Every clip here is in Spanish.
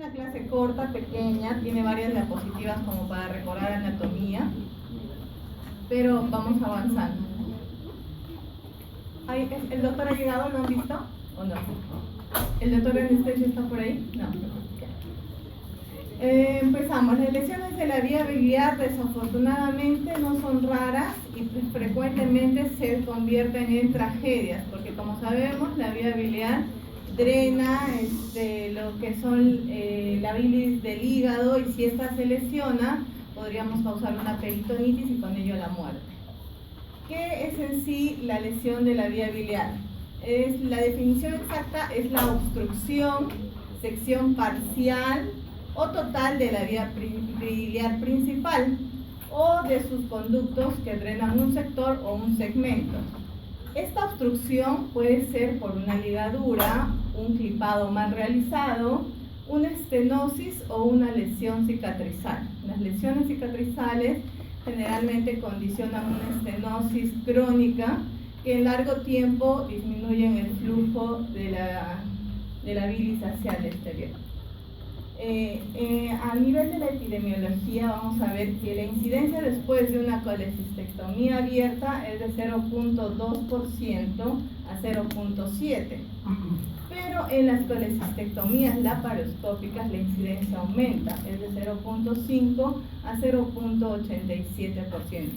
Una clase corta, pequeña, tiene varias diapositivas como para recordar anatomía, pero vamos avanzando. ¿El doctor ha llegado? ¿Lo han visto o no? ¿El doctor anestesio está por ahí? No. Empezamos. Las lesiones de la vía biliar desafortunadamente no son raras y frecuentemente se convierten en tragedias, porque como sabemos la vía biliar drena lo que son la bilis del hígado, y si esta se lesiona podríamos causar una peritonitis y con ello la muerte. ¿Qué es en sí la lesión de la vía biliar? La definición exacta es la obstrucción, sección parcial o total de la vía biliar principal o de sus conductos que drenan un sector o un segmento. Esta obstrucción puede ser por una ligadura, un clipado mal realizado, una estenosis o una lesión cicatrizal. Las lesiones cicatrizales generalmente condicionan una estenosis crónica que en largo tiempo disminuyen el flujo de la bilis hacia el exterior. A nivel de la epidemiología vamos a ver que la incidencia después de una colecistectomía abierta es de 0.2% a 0.7%, pero en las colecistectomías laparoscópicas la incidencia aumenta, es de 0.5 a 0.87%,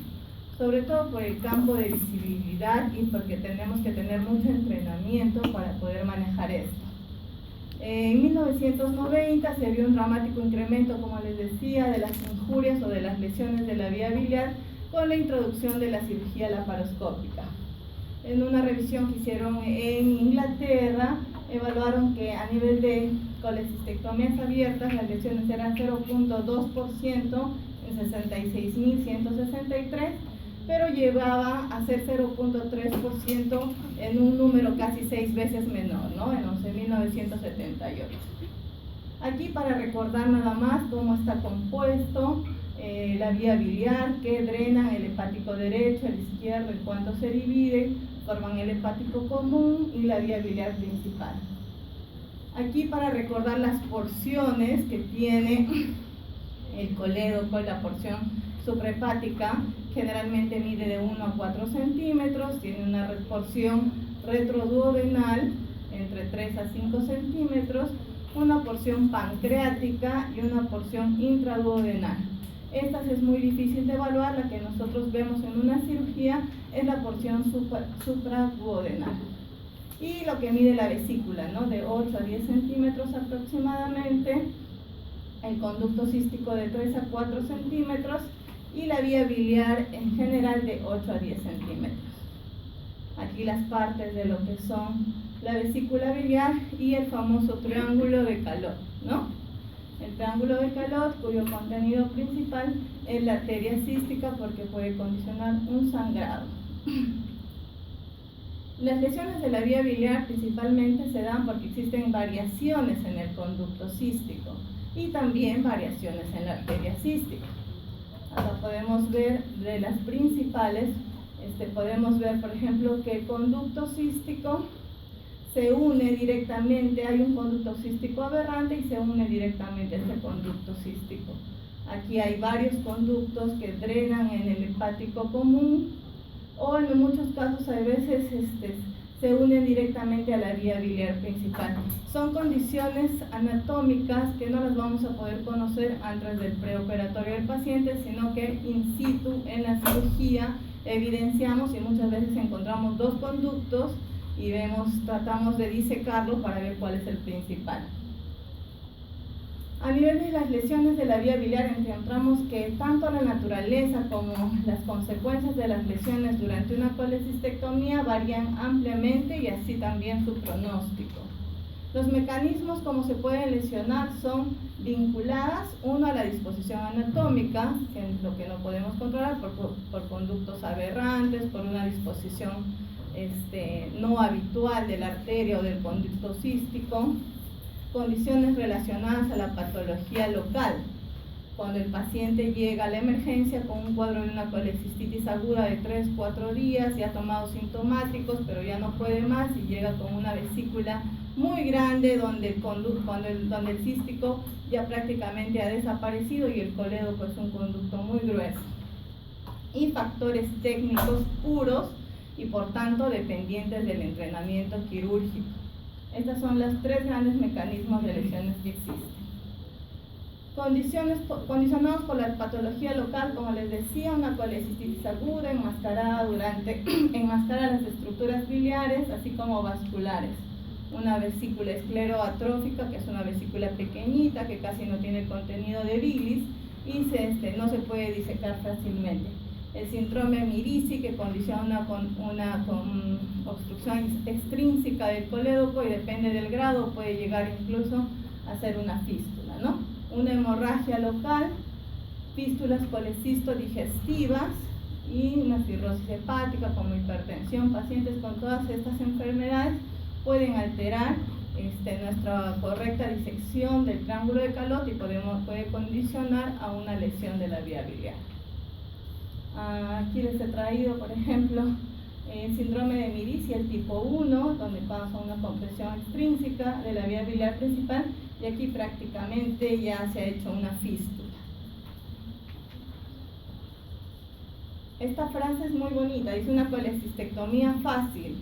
sobre todo por el campo de visibilidad y porque tenemos que tener mucho entrenamiento para poder manejar esto. En 1990 se vio un dramático incremento, como les decía, de las injurias o de las lesiones de la vía biliar con la introducción de la cirugía laparoscópica. En una revisión que hicieron en Inglaterra, evaluaron que a nivel de colecistectomías abiertas las lesiones eran 0.2% en 66.163, pero llevaba a ser 0.3% en un número casi 6 veces menor, ¿no? En 11.978. Aquí para recordar nada más cómo está compuesto la vía biliar, que drenan el hepático derecho, el izquierdo, en cuanto se divide, forman el hepático común y la vía biliar principal. Aquí para recordar las porciones que tiene el colédoco, la porción suprahepática, generalmente mide de 1 a 4 centímetros, tiene una porción retroduodenal entre 3 a 5 centímetros, una porción pancreática y una porción intraduodenal. Esta es muy difícil de evaluar, la que nosotros vemos en una cirugía es la porción supraduodenal. Y lo que mide la vesícula, ¿no? De 8 a 10 centímetros aproximadamente, el conducto cístico de 3 a 4 centímetros y la vía biliar en general de 8 a 10 centímetros. Aquí las partes de lo que son la vesícula biliar y el famoso triángulo de Calot, ¿no? El triángulo de Calot, cuyo contenido principal es la arteria cística porque puede condicionar un sangrado. Las lesiones de la vía biliar principalmente se dan porque existen variaciones en el conducto cístico y también variaciones en la arteria cística. Acá podemos ver de las principales, podemos ver por ejemplo que el conducto cístico se une directamente, hay un conducto cístico aberrante y se une directamente a este conducto cístico. Aquí hay varios conductos que drenan en el hepático común o en muchos casos a veces se unen directamente a la vía biliar principal. Son condiciones anatómicas que no las vamos a poder conocer antes del preoperatorio del paciente, sino que in situ en la cirugía evidenciamos y muchas veces encontramos dos conductos y tratamos de disecarlo para ver cuál es el principal. A nivel de las lesiones de la vía biliar encontramos que tanto la naturaleza como las consecuencias de las lesiones durante una colecistectomía varían ampliamente y así también su pronóstico. Los mecanismos como se pueden lesionar son vinculadas, uno a la disposición anatómica, que es lo que no podemos controlar por conductos aberrantes, por una disposición no habitual de la arteria o del conducto cístico, condiciones relacionadas a la patología local. Cuando el paciente llega a la emergencia con un cuadro de una colecistitis aguda de 3-4 días, ya ha tomado sintomáticos, pero ya no puede más y llega con una vesícula muy grande donde el cístico ya prácticamente ha desaparecido y el colédoco es un conducto muy grueso. Y factores técnicos puros y por tanto dependientes del entrenamiento quirúrgico. Estos son los 3 grandes mecanismos de lesiones que existen. Condicionados por la patología local, como les decía, una colecistitis aguda enmascara las estructuras biliares, así como vasculares. Una vesícula escleroatrófica, que es una vesícula pequeñita, que casi no tiene contenido de bilis y no se puede disecar fácilmente. El síndrome Mirici, que condiciona con una obstrucción extrínseca del colédoco y depende del grado, puede llegar incluso a ser una fístula, ¿no? Una hemorragia local, fístulas colecisto-digestivas y una cirrosis hepática como hipertensión. Pacientes con todas estas enfermedades pueden alterar nuestra correcta disección del triángulo de Calot y puede condicionar a una lesión de la vía biliar. Aquí les he traído, por ejemplo, el síndrome de Mirici, el tipo 1, donde pasa una compresión extrínseca de la vía biliar principal y aquí prácticamente ya se ha hecho una fístula. Esta frase es muy bonita, dice: una colecistectomía fácil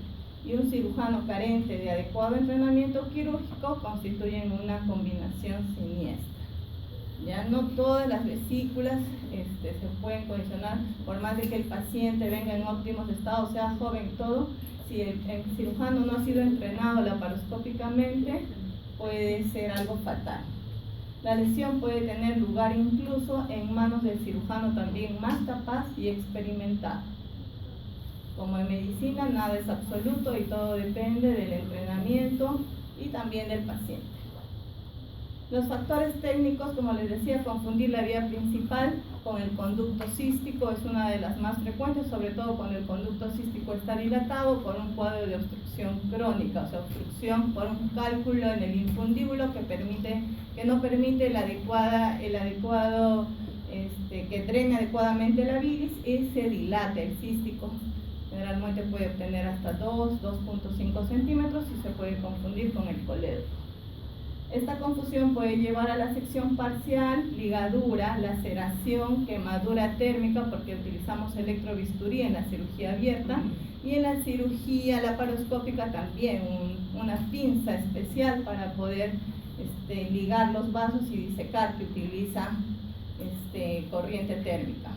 y un cirujano carente de adecuado entrenamiento quirúrgico constituyen una combinación siniestra. Ya no todas las vesículas se pueden condicionar, por más de que el paciente venga en óptimos estados, sea joven y todo. Si el cirujano no ha sido entrenado laparoscópicamente, puede ser algo fatal. La lesión puede tener lugar incluso en manos del cirujano también más capaz y experimentado. Como en medicina, nada es absoluto y todo depende del entrenamiento y también del paciente. Los factores técnicos, como les decía, confundir la vía principal con el conducto cístico es una de las más frecuentes, sobre todo cuando el conducto cístico está dilatado por un cuadro de obstrucción crónica, o sea, obstrucción por un cálculo en el infundíbulo que no permite que drene adecuadamente la bilis y se dilata el cístico. Generalmente puede obtener hasta 2.5 centímetros y se puede confundir con el colédoco. Esta confusión puede llevar a la sección parcial, ligadura, laceración, quemadura térmica, porque utilizamos electrobisturí en la cirugía abierta, y en la cirugía laparoscópica también una pinza especial para poder ligar los vasos y disecar, que utiliza corriente térmica.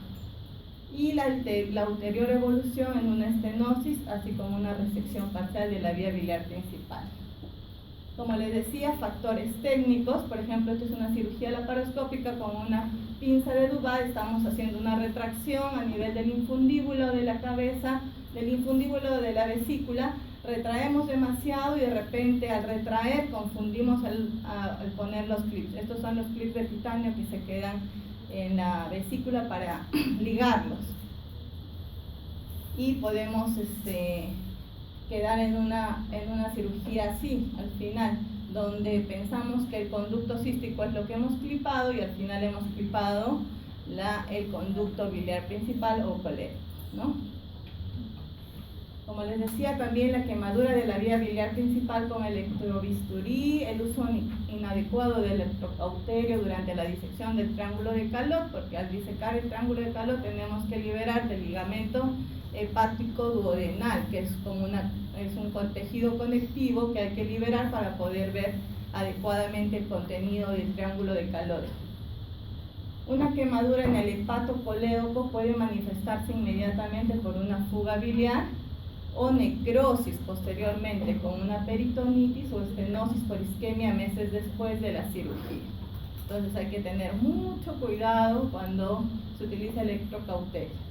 Y la ulterior evolución en una estenosis, así como una resección parcial de la vía biliar principal. Como les decía, factores técnicos, por ejemplo, esta es una cirugía laparoscópica con una pinza de Duval, estamos haciendo una retracción a nivel del infundíbulo de la cabeza, del infundíbulo de la vesícula, retraemos demasiado y de repente al retraer confundimos al poner los clips. Estos son los clips de titanio que se quedan en la vesícula para ligarlos. Y podemos quedar en una cirugía así, al final, donde pensamos que el conducto cístico es lo que hemos clipado y al final hemos clipado el conducto biliar principal o colédoco, ¿no? Como les decía, también la quemadura de la vía biliar principal con electrobisturí, el uso inadecuado del electrocauterio durante la disección del triángulo de Calot, porque al disecar el triángulo de Calot tenemos que liberar del ligamento hepático duodenal, que es un tejido conectivo que hay que liberar para poder ver adecuadamente el contenido del triángulo de Calot. Una quemadura en el hepatocolédoco puede manifestarse inmediatamente por una fuga biliar o necrosis posteriormente con una peritonitis o estenosis por isquemia meses después de la cirugía. Entonces hay que tener mucho cuidado cuando se utiliza electrocauterio.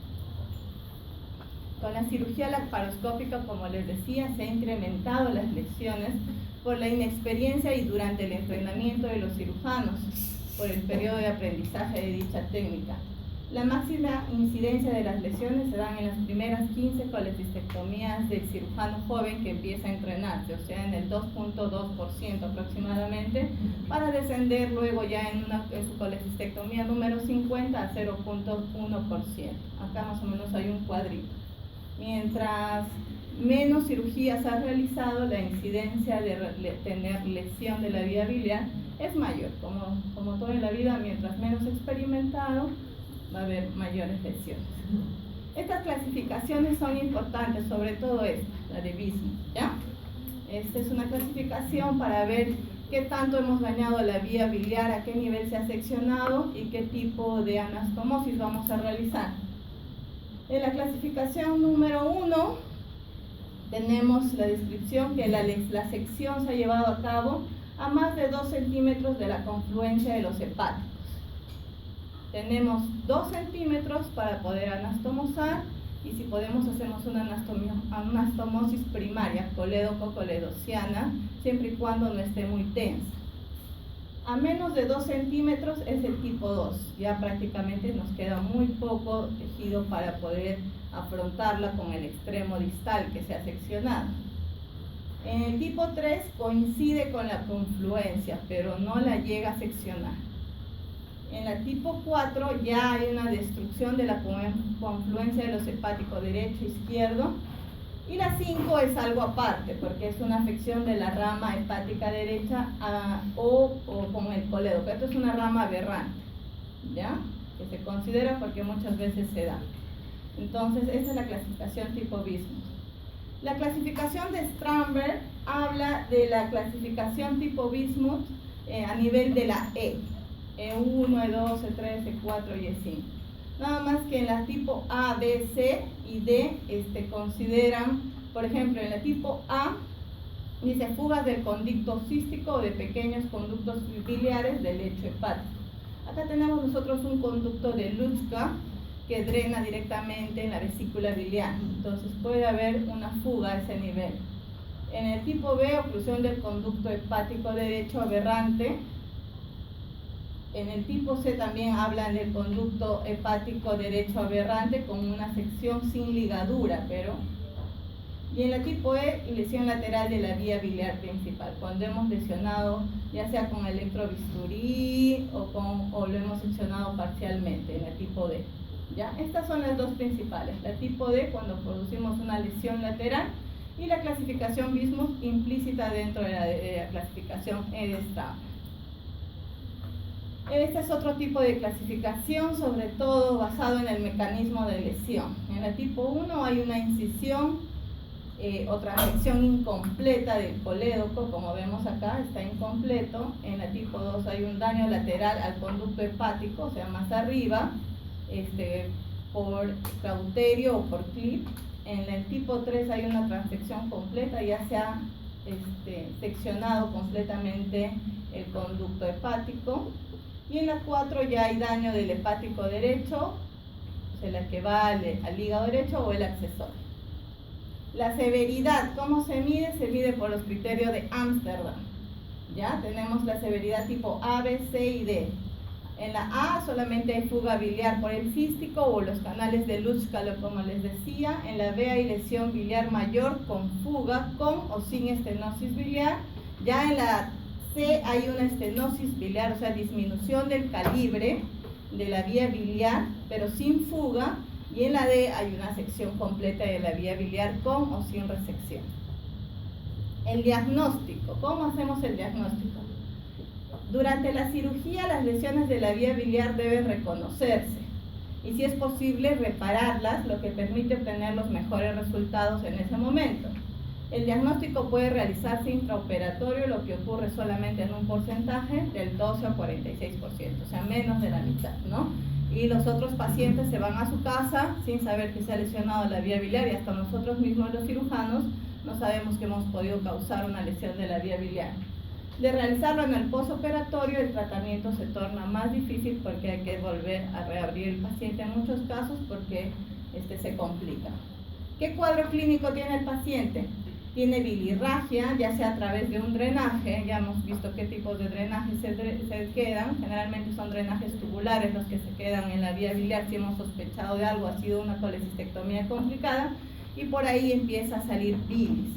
Con la cirugía laparoscópica, como les decía, se han incrementado las lesiones por la inexperiencia y durante el entrenamiento de los cirujanos, por el periodo de aprendizaje de dicha técnica. La máxima incidencia de las lesiones se dan en las primeras 15 colecistectomías del cirujano joven que empieza a entrenarse, o sea, en el 2.2% aproximadamente, para descender luego ya en su colecistectomía número 50 a 0.1%. Acá más o menos hay un cuadrito. Mientras menos cirugías has realizado, la incidencia de tener lesión de la vía biliar es mayor. Como todo en la vida, mientras menos experimentado, va a haber mayores lesiones. Estas clasificaciones son importantes, sobre todo esta, la de Bismuth, ¿ya? Esta es una clasificación para ver qué tanto hemos dañado la vía biliar, a qué nivel se ha seccionado y qué tipo de anastomosis vamos a realizar. En la clasificación número 1 tenemos la descripción que la sección se ha llevado a cabo a más de 2 centímetros de la confluencia de los hepáticos. Tenemos 2 centímetros para poder anastomosar, y si podemos hacemos una anastomosis primaria, coledo-coledociana, siempre y cuando no esté muy tensa. A menos de 2 centímetros es el tipo 2, ya prácticamente nos queda muy poco tejido para poder afrontarla con el extremo distal que se ha seccionado. En el tipo 3 coincide con la confluencia, pero no la llega a seccionar. En la tipo 4 ya hay una destrucción de la confluencia de los hepáticos derecho e izquierdo. Y la 5 es algo aparte, porque es una afección de la rama hepática derecha o con el coledo, pero esto es una rama aberrante, ¿ya? Que se considera porque muchas veces se da. Entonces, esa es la clasificación tipo Bismuth. La clasificación de Stramberg habla de la clasificación tipo Bismuth a nivel de la E1, E2, E3, E4 y E5. Nada más que en la tipo A, B, C y D consideran, por ejemplo, en la tipo A dice fugas del conducto cístico o de pequeños conductos biliares del lecho hepático. Acá tenemos nosotros un conducto de Lutschka que drena directamente en la vesícula biliar, entonces puede haber una fuga a ese nivel. En el tipo B, oclusión del conducto hepático derecho aberrante. En el tipo C también hablan del conducto hepático derecho aberrante con una sección sin ligadura, y en la tipo E, lesión lateral de la vía biliar principal, cuando hemos lesionado ya sea con electrobisturí o lo hemos seccionado parcialmente en la tipo D. ¿Ya? Estas son las dos principales, la tipo D cuando producimos una lesión lateral y la clasificación Bismuth implícita dentro de la clasificación E de Stramberg. Este es otro tipo de clasificación, sobre todo basado en el mecanismo de lesión. En la tipo 1 hay una incisión o transección incompleta del colédoco, como vemos acá, está incompleto. En la tipo 2 hay un daño lateral al conducto hepático, o sea, más arriba, por cauterio o por clip. En el tipo 3 hay una transección completa, ya se ha seccionado completamente el conducto hepático. Y en la 4 ya hay daño del hepático derecho, o sea, la que va al hígado derecho o el accesorio. La severidad, ¿cómo se mide? Se mide por los criterios de Ámsterdam. Ya tenemos la severidad tipo A, B, C y D. En la A solamente hay fuga biliar por el cístico o los canales de Lutschka, como les decía. En la B hay lesión biliar mayor con fuga, con o sin estenosis biliar. Ya en la C hay una estenosis biliar, o sea, disminución del calibre de la vía biliar, pero sin fuga. Y en la D hay una sección completa de la vía biliar con o sin resección. El diagnóstico. ¿Cómo hacemos el diagnóstico? Durante la cirugía, las lesiones de la vía biliar deben reconocerse y, si es posible, repararlas, lo que permite obtener los mejores resultados en ese momento. El diagnóstico puede realizarse intraoperatorio, lo que ocurre solamente en un porcentaje del 12 o 46%, o sea, menos de la mitad, ¿no? Y los otros pacientes se van a su casa sin saber que se ha lesionado la vía biliar, y hasta nosotros mismos los cirujanos no sabemos que hemos podido causar una lesión de la vía biliar. De realizarlo en el postoperatorio, el tratamiento se torna más difícil porque hay que volver a reabrir el paciente en muchos casos porque se complica. ¿Qué cuadro clínico tiene el paciente? tiene bilirragia, ya sea a través de un drenaje. Ya hemos visto qué tipos de drenajes se quedan. Generalmente son drenajes tubulares los que se quedan en la vía biliar. Si hemos sospechado de algo, ha sido una colecistectomía complicada, y por ahí empieza a salir bilis.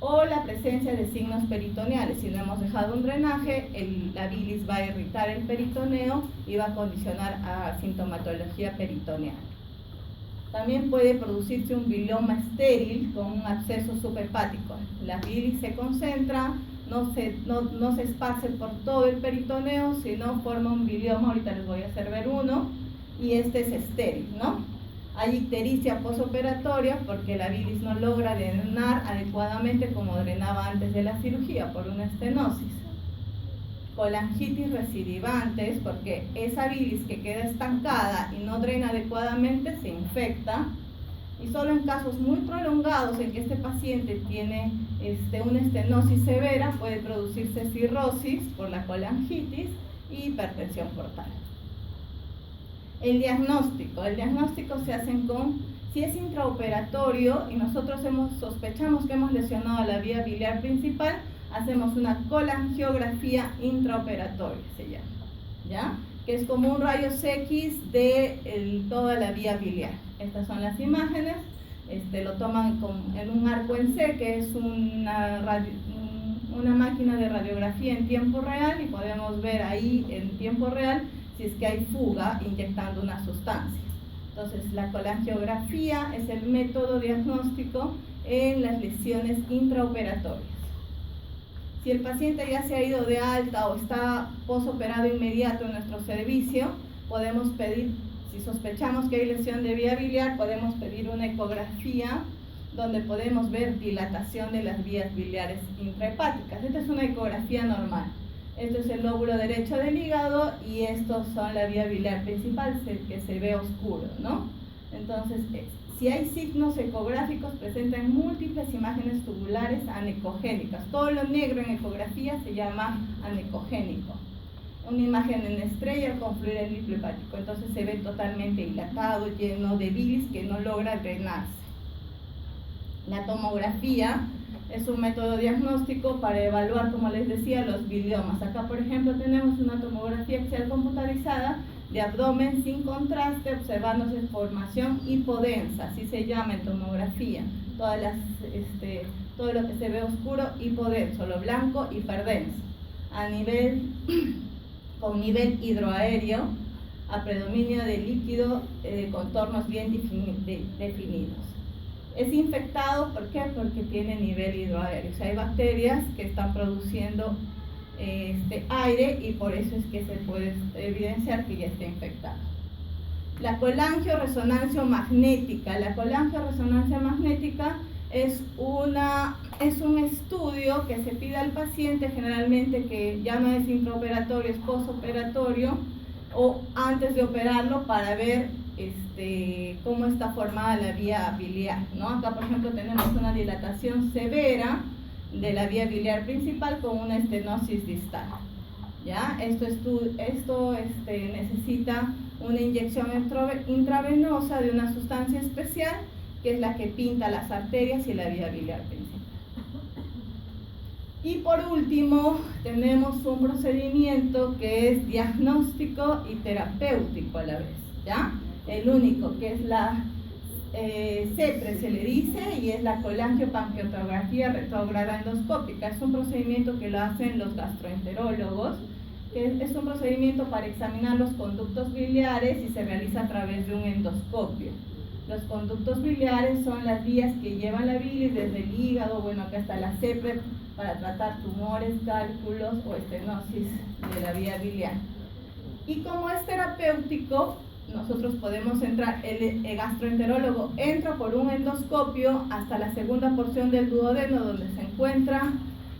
O la presencia de signos peritoneales. Si no hemos dejado un drenaje, la bilis va a irritar el peritoneo y va a condicionar a sintomatología peritoneal. También puede producirse un bilioma estéril con un absceso subhepático. La bilis se concentra, no se esparce por todo el peritoneo, sino forma un bilioma. Ahorita les voy a hacer ver uno, y este es estéril, ¿no? Hay ictericia posoperatoria porque la bilis no logra drenar adecuadamente como drenaba antes de la cirugía por una estenosis. Colangitis recidivantes porque esa bilis que queda estancada y no drena adecuadamente se infecta, y solo en casos muy prolongados en que este paciente tiene una estenosis severa puede producirse cirrosis por la colangitis y hipertensión portal. El diagnóstico se hace si es intraoperatorio y nosotros sospechamos que hemos lesionado la vía biliar principal, hacemos una colangiografía intraoperatoria, se llama, ¿ya? Que es como un rayos X de toda la vía biliar. Estas son las imágenes, lo toman en un arco en C, que es una máquina de radiografía en tiempo real, y podemos ver ahí en tiempo real si es que hay fuga inyectando una sustancia. Entonces, la colangiografía es el método diagnóstico en las lesiones intraoperatorias. Si el paciente ya se ha ido de alta o está posoperado inmediato en nuestro servicio, podemos pedir, si sospechamos que hay lesión de vía biliar, podemos pedir una ecografía donde podemos ver dilatación de las vías biliares intrahepáticas. Esta es una ecografía normal. Esto es el lóbulo derecho del hígado y estos son la vía biliar principal, que se ve oscuro, ¿no? Entonces, si hay signos ecográficos, presentan múltiples imágenes tubulares anecogénicas. Todo lo negro en ecografía se llama anecogénico. Una imagen en estrella con fluido hepático, entonces se ve totalmente dilatado, lleno de bilis que no logra drenarse. La tomografía es un método diagnóstico para evaluar, como les decía, los biliomas. Acá, por ejemplo, tenemos una tomografía axial computarizada de abdomen sin contraste, observándose formación hipodensa, así se llama en tomografía. Todo lo que se ve oscuro, hipodenso, lo blanco, hiperdenso. Con nivel hidroaéreo, a predominio de líquido, contornos bien definidos. Es infectado, ¿por qué? Porque tiene nivel hidroaéreo. O sea, hay bacterias que están produciendo aire y por eso es que se puede evidenciar que ya está infectado. La colangioresonancia magnética. La colangioresonancia magnética es un estudio que se pide al paciente, generalmente que ya no es intraoperatorio, es posoperatorio o antes de operarlo, para ver cómo está formada la vía biliar, ¿no? Acá, por ejemplo, tenemos una dilatación severa de la vía biliar principal con una estenosis distal, ¿ya? Esto necesita una inyección intravenosa de una sustancia especial que es la que pinta las arterias y la vía biliar principal. Y por último, tenemos un procedimiento que es diagnóstico y terapéutico a la vez, ¿ya? El único, que es la CEPRE se le dice, y es la colangiopancreatografía retrógrada endoscópica. Es un procedimiento que lo hacen los gastroenterólogos, que es un procedimiento para examinar los conductos biliares y se realiza a través de un endoscopio. Los conductos biliares son las vías que llevan la bilis desde el hígado, bueno, acá está la CEPRE para tratar tumores, cálculos o estenosis de la vía biliar. Y como es terapéutico, nosotros podemos entrar, el gastroenterólogo entra por un endoscopio hasta la segunda porción del duodeno donde se encuentra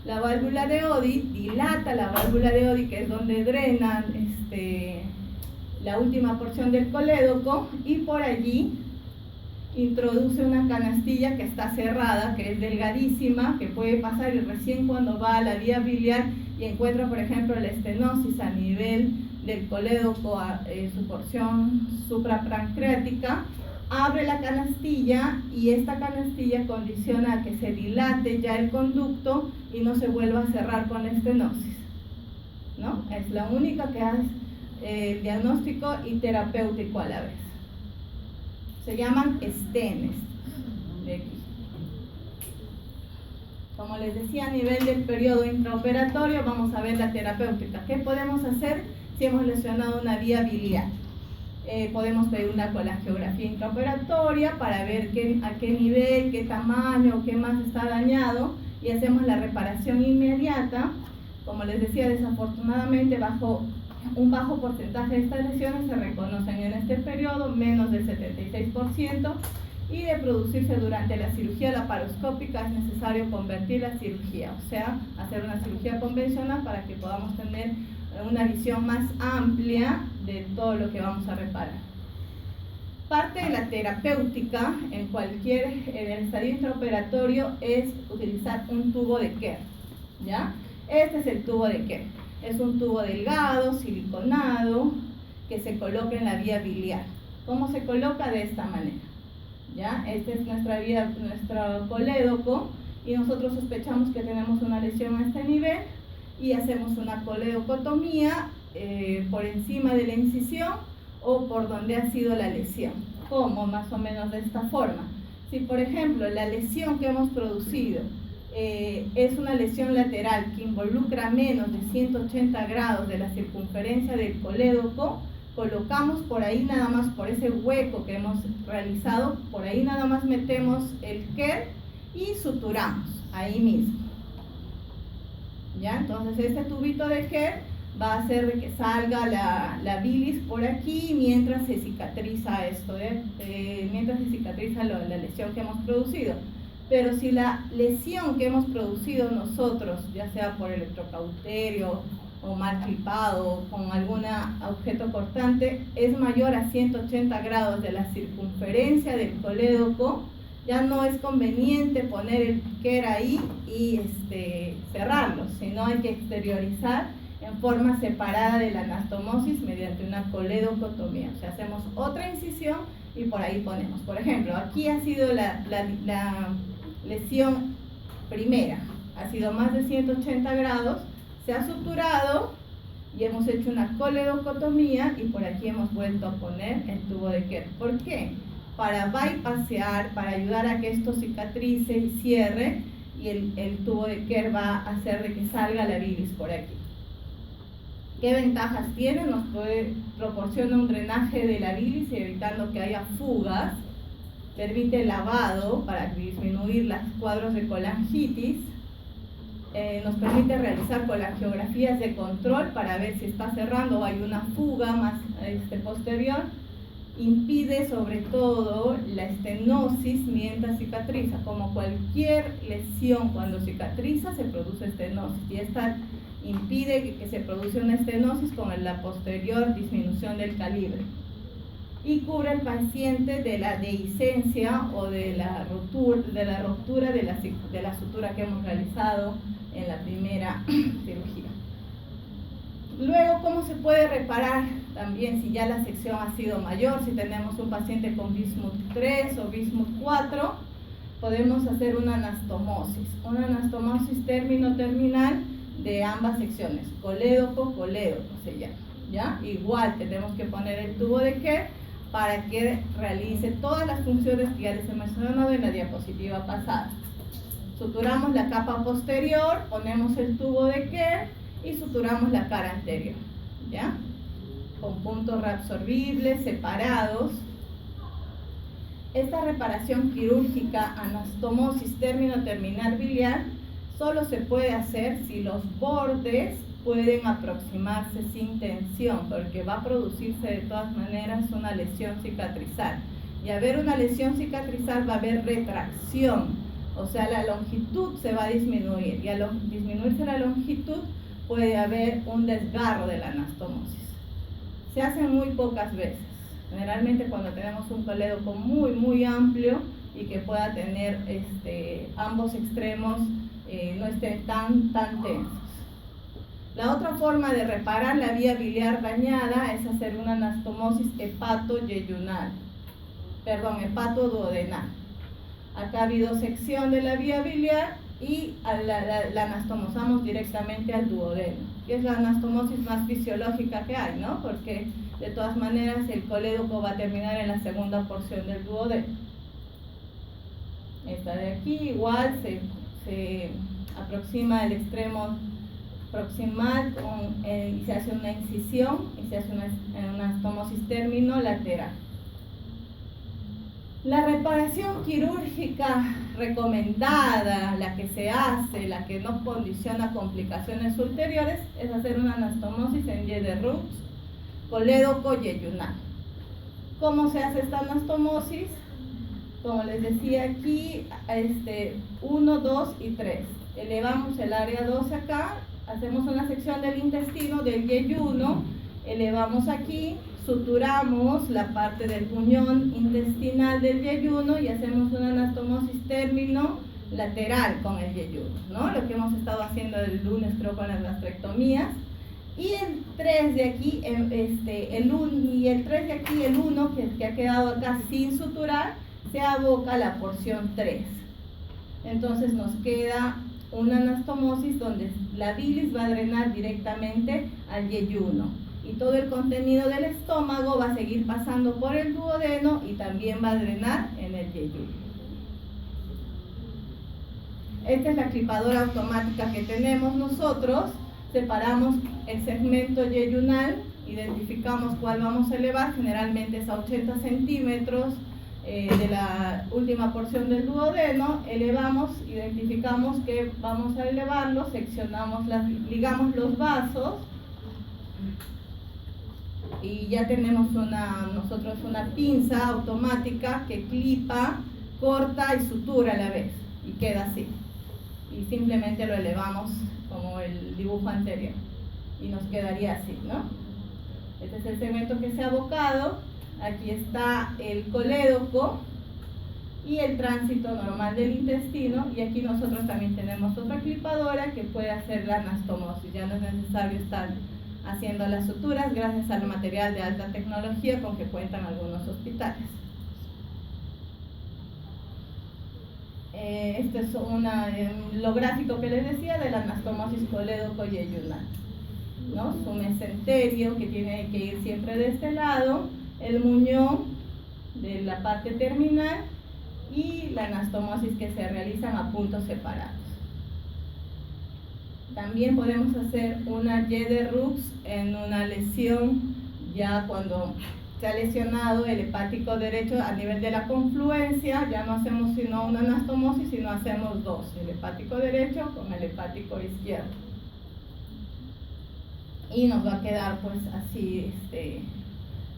la válvula de Oddi, dilata la válvula de Oddi, que es donde drenan la última porción del colédoco, y por allí introduce una canastilla que está cerrada, que es delgadísima, que puede pasar, y recién cuando va a la vía biliar y encuentra, por ejemplo, la estenosis a nivel del colédoco, su porción suprapancreática, abre la canastilla y esta canastilla condiciona a que se dilate ya el conducto y no se vuelva a cerrar con la estenosis, ¿no? Es la única que hace diagnóstico y terapéutico a la vez. Se llaman stenes de aquí. Como les decía, a nivel del periodo intraoperatorio vamos a ver la terapéutica. ¿Qué podemos hacer si hemos lesionado una vía biliar? Podemos pedir una colangiografía intraoperatoria para ver a qué nivel, qué tamaño, qué más está dañado, y hacemos la reparación inmediata. Como les decía, desafortunadamente un bajo porcentaje de estas lesiones se reconocen en este periodo, menos del 76%, y de producirse durante la cirugía laparoscópica es necesario convertir la cirugía, o sea, hacer una cirugía convencional para que podamos tener una visión más amplia de todo lo que vamos a reparar. Parte de la terapéutica en el estadio intraoperatorio es utilizar un tubo de Kerr, ¿ya? Este es el tubo de Kerr. Es un tubo delgado, siliconado, que se coloca en la vía biliar. ¿Cómo se coloca? De esta manera, ¿ya? Este es nuestro colédoco, y nosotros sospechamos que tenemos una lesión a este nivel y hacemos una coledocotomía por encima de la incisión o por donde ha sido la lesión. ¿Cómo? Más o menos de esta forma. Si por ejemplo la lesión que hemos producido es una lesión lateral que involucra menos de 180 grados de la circunferencia del colédoco, colocamos por ahí nada más, por ese hueco que hemos realizado, por ahí nada más metemos el Kerr y suturamos ahí mismo, ¿ya? Entonces este tubito de Kerr va a hacer de que salga la bilis por aquí mientras se cicatriza esto, mientras se cicatriza la lesión que hemos producido. Pero si la lesión que hemos producido nosotros, ya sea por electrocauterio o mal clipado con algún objeto cortante, es mayor a 180 grados de la circunferencia del colédoco, ya no es conveniente poner el Kerr ahí y cerrarlo, sino hay que exteriorizar en forma separada de la anastomosis mediante una coledocotomía. O sea, hacemos otra incisión y por ahí ponemos. Por ejemplo, aquí ha sido la lesión primera, ha sido más de 180 grados, se ha suturado y hemos hecho una coledocotomía y por aquí hemos vuelto a poner el tubo de Kerr. ¿Por qué? Para bypassear, para ayudar a que esto cicatrice y cierre, y el tubo de Kerr va a hacer de que salga la bilis por aquí. ¿Qué ventajas tiene? Nos proporciona un drenaje de la bilis evitando que haya fugas, permite lavado para disminuir los cuadros de colangitis, nos permite realizar colangiografías de control para ver si está cerrando o hay una fuga más posterior, impide sobre todo la estenosis mientras cicatriza. Como cualquier lesión, cuando cicatriza se produce estenosis, y esta impide que se produce una estenosis con la posterior disminución del calibre, y cubre al paciente de la dehiscencia o de la ruptura de la sutura que hemos realizado en la primera cirugía. Luego, ¿cómo se puede reparar? También si ya la sección ha sido mayor, si tenemos un paciente con bismuth 3 o bismuth 4, podemos hacer una anastomosis término-terminal de ambas secciones, colédoco se llama, ¿ya? Igual tenemos que poner el tubo de Kerr para que realice todas las funciones que ya les he mencionado en la diapositiva pasada. Suturamos la capa posterior, ponemos el tubo de Kerr y suturamos la cara anterior, ¿ya? Con puntos reabsorbibles separados. Esta reparación quirúrgica, anastomosis término-terminal biliar, solo se puede hacer si los bordes pueden aproximarse sin tensión, porque va a producirse de todas maneras una lesión cicatrizal. Y al haber una lesión cicatrizal va a haber retracción, o sea, la longitud se va a disminuir, y al disminuirse la longitud puede haber un desgarro de la anastomosis. Se hacen muy pocas veces, generalmente cuando tenemos un colédoco muy amplio y que pueda tener ambos extremos no estén tan tensos. La otra forma de reparar la vía biliar dañada es hacer una anastomosis hepatoyeyunal. hepatoduodenal. Acá ha habido sección de la vía biliar y la anastomosamos directamente al duodeno, que es la anastomosis más fisiológica que hay, ¿no? Porque de todas maneras el colédoco va a terminar en la segunda porción del duodeno. Esta de aquí igual se aproxima el extremo proximal y se hace una incisión y se hace una anastomosis terminolateral. La reparación quirúrgica recomendada, la que se hace, la que no condiciona complicaciones ulteriores, es hacer una anastomosis en Y de Rux, colédoco yeyunal. ¿Cómo se hace esta anastomosis? Como les decía aquí, 1, 2 y 3. Elevamos el área 2 acá, hacemos una sección del intestino del yeyuno, elevamos aquí, suturamos la parte del buñón intestinal del yeyuno y hacemos una anastomosis terminolateral con el yeyuno, ¿no? Lo que hemos estado haciendo el lunes, creo, con las gastrectomías. Y el 3 de aquí, el 3 de aquí, el 1, que ha quedado acá sin suturar, se aboca a la porción 3. Entonces nos queda una anastomosis donde la bilis va a drenar directamente al yeyuno y todo el contenido del estómago va a seguir pasando por el duodeno y también va a drenar en el yeyuno. Esta es la clipadora automática que tenemos nosotros. Separamos el segmento yeyunal, identificamos cuál vamos a elevar, generalmente es a 80 centímetros de la última porción del duodeno. Elevamos, identificamos que vamos a elevarlo, seccionamos, ligamos los vasos y ya tenemos nosotros una pinza automática que clipa, corta y sutura a la vez y queda así. Y simplemente lo elevamos como el dibujo anterior y nos quedaría así, ¿no? Este es el segmento que se ha abocado. Aquí está el colédoco y el tránsito normal del intestino, y aquí nosotros también tenemos otra clipadora que puede hacer la anastomosis. Ya no es necesario estar haciendo las suturas gracias al material de alta tecnología con que cuentan algunos hospitales. Este es lo gráfico que les decía de la anastomosis colédoco yeyunal, ¿no? Su mesenterio que tiene que ir siempre de este lado, el muñón de la parte terminal y la anastomosis que se realizan a puntos separados. También podemos hacer una Y de Rux en una lesión, ya cuando se ha lesionado el hepático derecho a nivel de la confluencia. Ya no hacemos sino una anastomosis, sino hacemos dos, el hepático derecho con el hepático izquierdo. Y nos va a quedar pues así,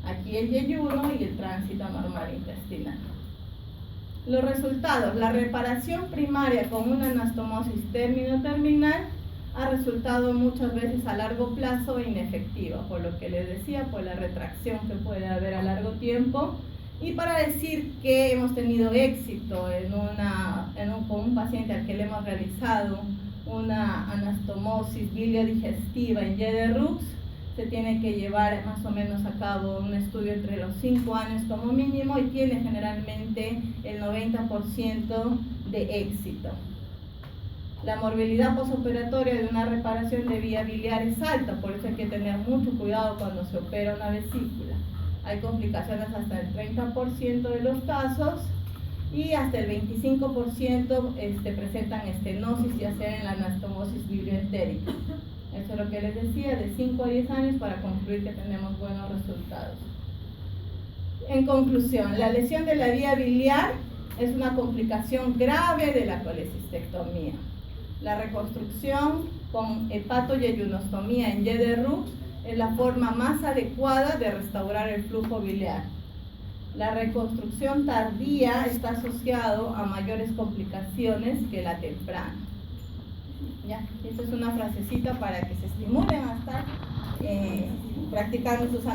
aquí el yeyuno y el tránsito normal intestinal. Los resultados: la reparación primaria con una anastomosis terminal ha resultado muchas veces a largo plazo inefectiva, por lo que les decía, por la retracción que puede haber a largo tiempo. Y para decir que hemos tenido éxito con un paciente al que le hemos realizado una anastomosis biliodigestiva en Y de Rux, se tiene que llevar más o menos a cabo un estudio entre los 5 años como mínimo y tiene generalmente el 90% de éxito. La morbilidad posoperatoria de una reparación de vía biliar es alta, por eso hay que tener mucho cuidado cuando se opera una vesícula. Hay complicaciones hasta el 30% de los casos y hasta el 25% presentan estenosis, ya sea en la anastomosis bilioentérica. Eso es lo que les decía, de 5 a 10 años para concluir que tenemos buenos resultados. En conclusión, la lesión de la vía biliar es una complicación grave de la colecistectomía. La reconstrucción con hepatoyeyunostomía en Y de Rux es la forma más adecuada de restaurar el flujo biliar. La reconstrucción tardía está asociado a mayores complicaciones que la temprana. Ya, esta es una frasecita para que se estimulen a estar practicando sus anotaciones.